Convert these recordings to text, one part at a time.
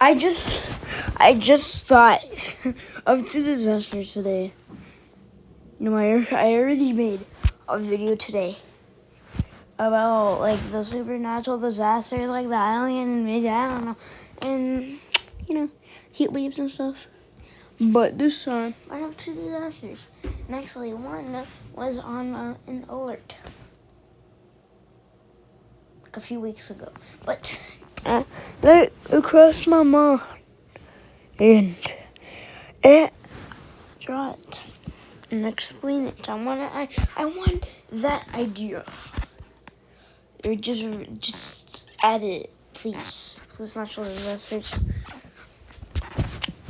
I just thought of two disasters today. You know, I already made a video today about like the supernatural disasters, like the alien, maybe I don't know, and heat waves and stuff. But this time I have two disasters, and actually one was on an alert like a few weeks ago, but that crossed my mind, and it dropped. And explain it. I want that idea. Or just add it, please. Please, natural disasters.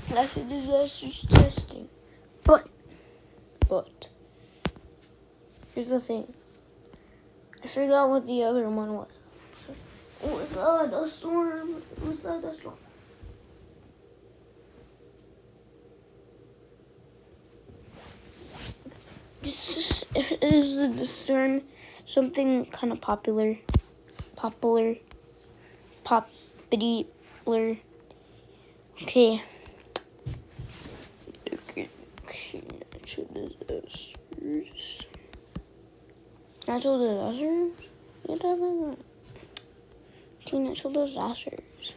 Natural disasters testing. But here's the thing. I forgot what the other one was. It was the storm. It was the storm. Is the storm something kind of popular? Popular. Okay. Natural disasters? What happened? Natural disasters.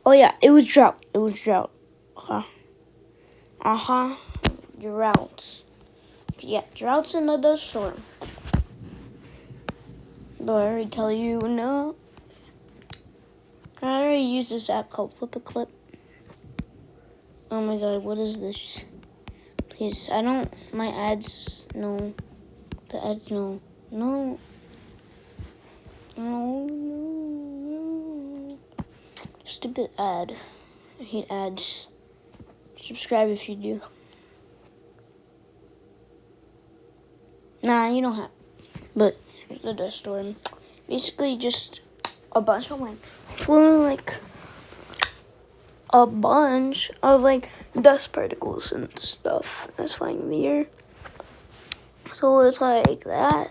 Oh yeah, it was drought. Droughts. Yeah, droughts and the storm. But I already tell you, no. I already use this app called Flip a Clip. Oh my god, what is this? Please, my ads, no. The ads, no. No. Stupid ad. I hate ads. Subscribe if you do. Nah, you don't have. But here's the dust storm. Basically, just a bunch of flew like a bunch of dust particles and stuff that's flying in the air. So it's like that.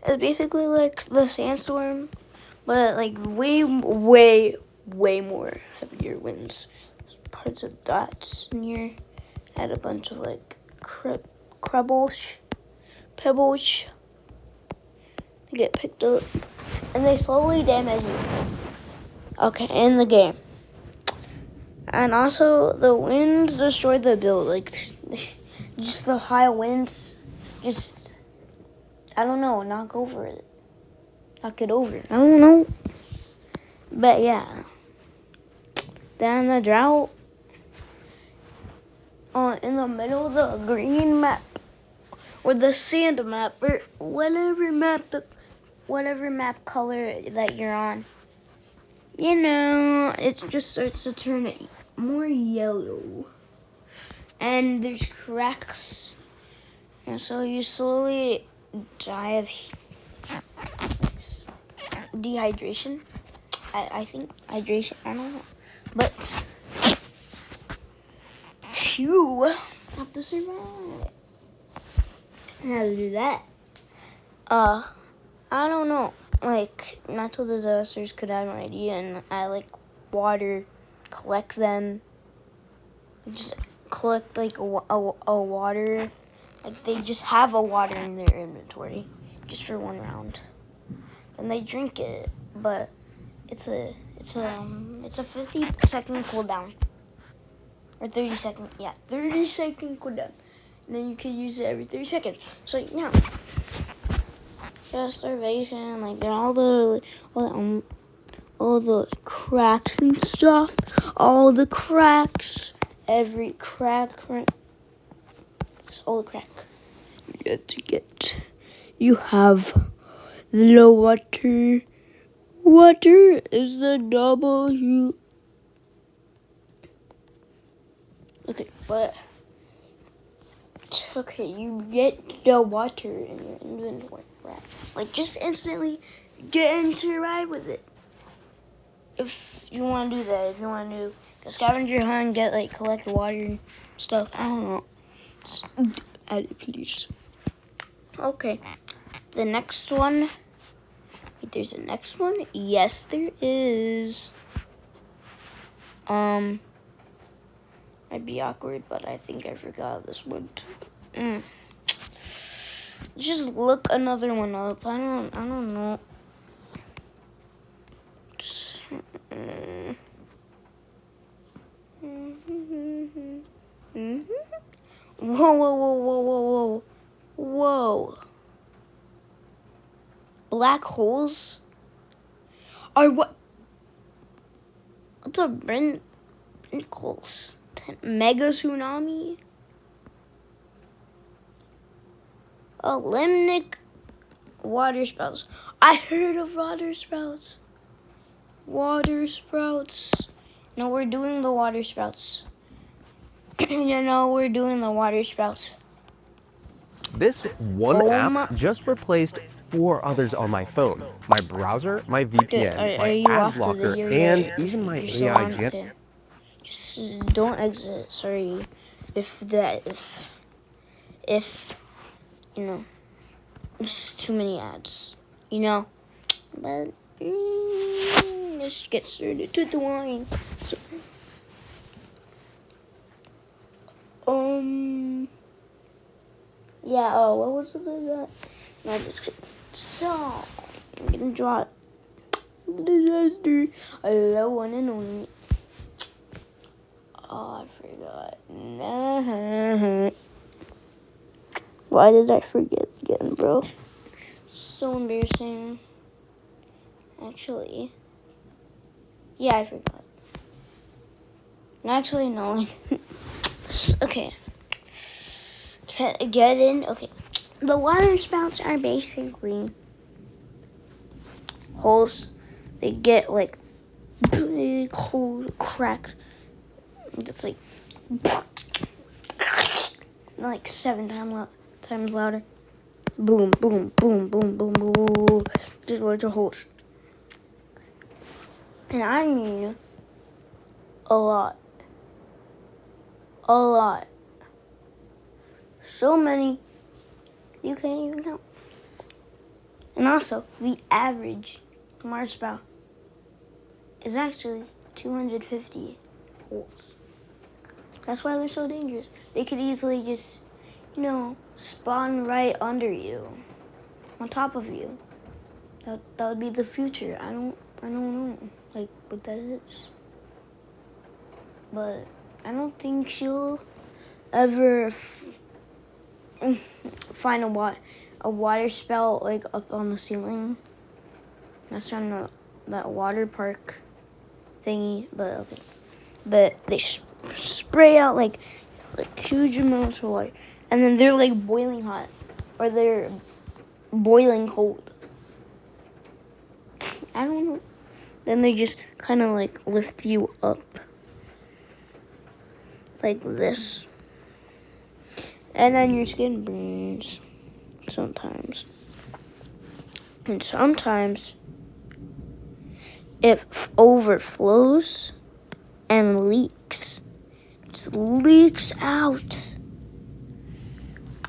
It's basically like the sandstorm, but way more heavier winds. Parts of dots near had a bunch of pebbles to get picked up, and they slowly damage you. Okay, in the game. And also the winds destroyed the build, just the high winds, I don't know, knock it over. I don't know. But yeah. Then the drought in the middle of the green map or the sand map or whatever map color that you're on. It just starts to turn more yellow. And there's cracks. And so you slowly die of dehydration. I think hydration, I don't know. But you have to survive. How to do that? I don't know. Natural disasters could have an idea, and I water, collect them. Just collect a water. They just have a water in their inventory, just for one round. And they drink it, but it's a 50-second cooldown. Or 30-second, 30-second cooldown. And then you can use it every 30 seconds. So yeah. Just starvation, all the cracks and stuff. All the cracks. Every crack. It's all the crack. You have the water. Water is the W. Okay, you get the water in your inventory, right? Just instantly get into a ride with it. If you want to do that, if you want to do a scavenger hunt, collect water and stuff, I don't know. Just add it, please. Okay, the next one. Wait, there's a next one? Yes, there is. Might be awkward, but I think I forgot this one. Just look another one up. I don't know. Whoa. Black holes are what? What's a wrinkles? Mega tsunami? Limnic water spouts. I heard of water spouts. Water sprouts. No, we're doing the water sprouts. We're doing the water sprouts. This one app just replaced 4 others on my phone. My browser, my VPN, my ad blocker, and even my AI gen. Okay. Just don't exit. Sorry. If just too many ads. But let's get started to the wine. What was it that? No, just kidding. So, I'm gonna draw disaster. A low one and only. Oh, I forgot. Why did I forget again, bro? So embarrassing. Actually, yeah, I forgot. Actually, no. Okay. Get in. Okay. The water spouts are basically holes. They get like big holes, cracks. It's like 7 times louder. Boom, boom, boom, boom, boom, boom. Just bunch of holes. And I mean a lot. So many you can't even count. And also, the average water spout is actually 250 holes. That's why they're so dangerous. They could easily just, spawn right under you, on top of you. That would be the future. I don't know, what that is. But I don't think she'll ever find a water spout up on the ceiling. That's on that water park thingy. But okay. But they spray out huge amounts of water, and then they're boiling hot, or they're boiling cold. I don't know. Then they just kind of lift you up like this, and then your skin burns sometimes, and sometimes it overflows and leaks. Just leaks out.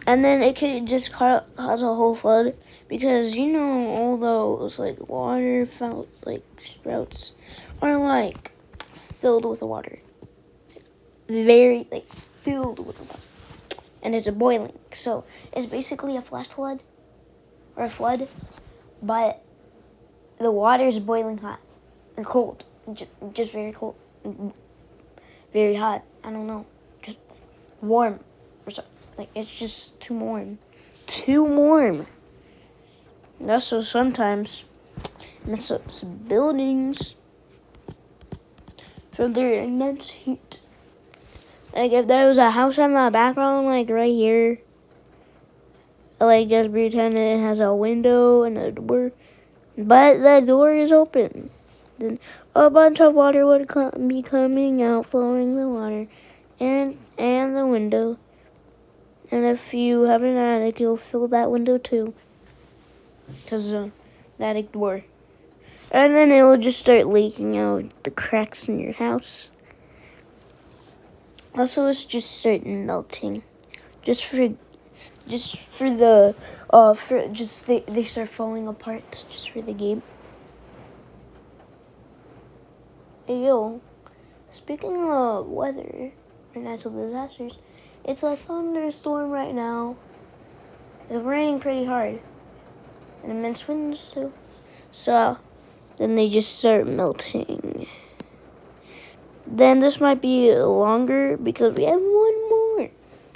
And then it could just cause a whole flood because, all those water sprouts are filled with water. Very filled with water. And it's boiling. So it's basically a flash flood or a flood, but the water is boiling hot or cold. Just very cold. Very hot. I don't know. Just warm or something. It's just too warm. Too warm. And also sometimes mess up some buildings from their immense heat. If there was a house in the background, right here, just pretend it has a window and a door, but the door is open. Then a bunch of water would be coming out, flowing the water, and the window. And if you have an attic, you'll fill that window too, because the attic door. And then it will just start leaking out the cracks in your house. Also, it's just start melting, they start falling apart just for the game. Ew. Speaking of weather or natural disasters, it's a thunderstorm right now. It's raining pretty hard. And immense winds too. So then they just start melting. Then this might be longer because we have one more.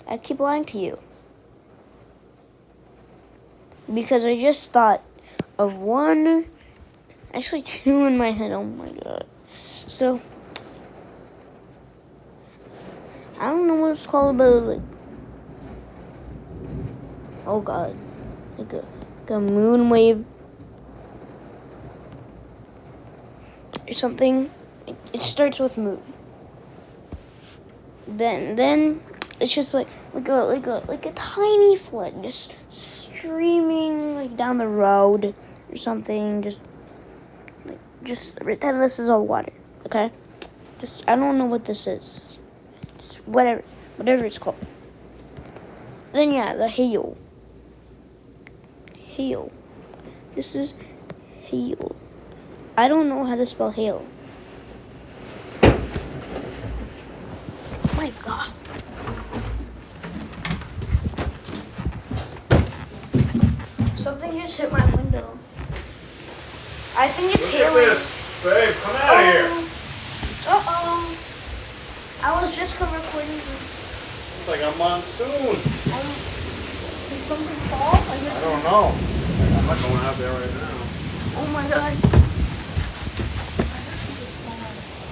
I keep lying to you. Because I just thought of one, actually two in my head. Oh my god. So, I don't know what it's called, but it was like, oh god, like a moon wave or something. It starts with moon. Then it's just like a tiny flood just streaming like down the road or something. Just pretend this is all water, okay? Just I don't know what this is. Just whatever it's called. Then yeah, the hail. Hail. This is hail. I don't know how to spell hail. Oh my god. Something just hit my window. I think it's hailing. Babe, come out of here. Uh-oh. I was just recording. It's like a monsoon. Did something fall? I don't know. I'm not going out there right now. Oh my god.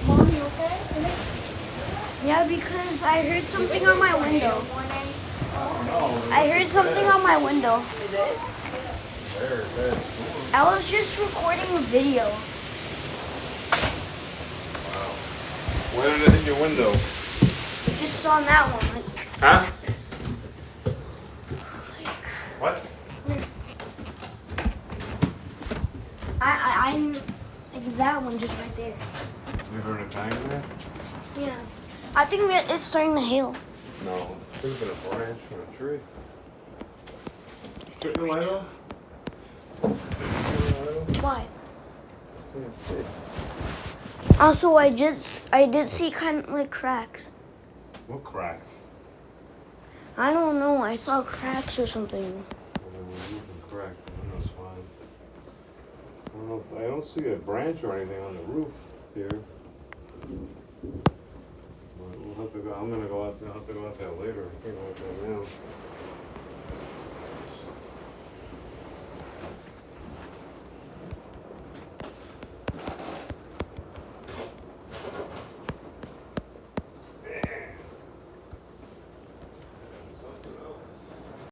Mom, you okay? Yeah, because I heard something on my window. I heard something on my window. I was just recording a video. Wow. Where did it hit your window? Just on that one. Huh? What? I'm like that one just right there. You heard a bang there? Yeah. I think it's starting to hail. No. Could have been a branch from a tree. Turn the light off? Why? Can't see. Also, I did see kind of like cracks. What cracks? I don't know. I saw cracks or something. Cracked. The window's fine. I don't see a branch or anything on the roof here. But we'll have to go. I'm gonna go out there. I'll have to go out there later. I can't go out there now.